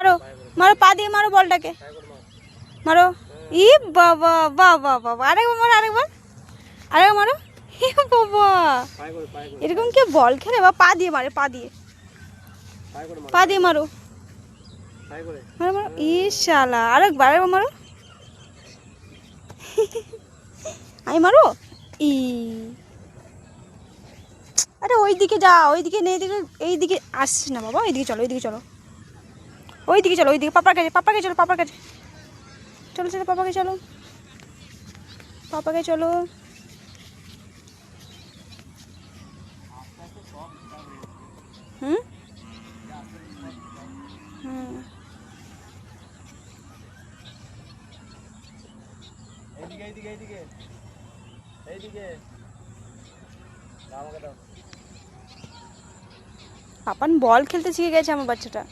মারো মারো, পা দিয়ে মারো বলটাকে, মারো। ই বাবা বাবা বাবা, আরেকবার মারো, আরেকবার মারো। ই বাবা, এরকম কি বল খেলে? বা পা দিয়ে মারে, পা দিয়ে মারো, মারো মারো। ই শালা, আরেকবার মারো। আমি মারো। ই আরে ওইদিকে যা, ওইদিকে নেই, দিকে এইদিকে আসছিস না বাবা, এইদিকে চলো, ওইদিকে চলো, ওইদিকে চলো, ওইদিকে পাপার কাছে, চলো, পাপার কাছে চলো, চলো পাপাকে চলো, পাপাকে চলো। হুম হুম, পাপান বল খেলতে শিখে গেছে আমার বাচ্চাটা।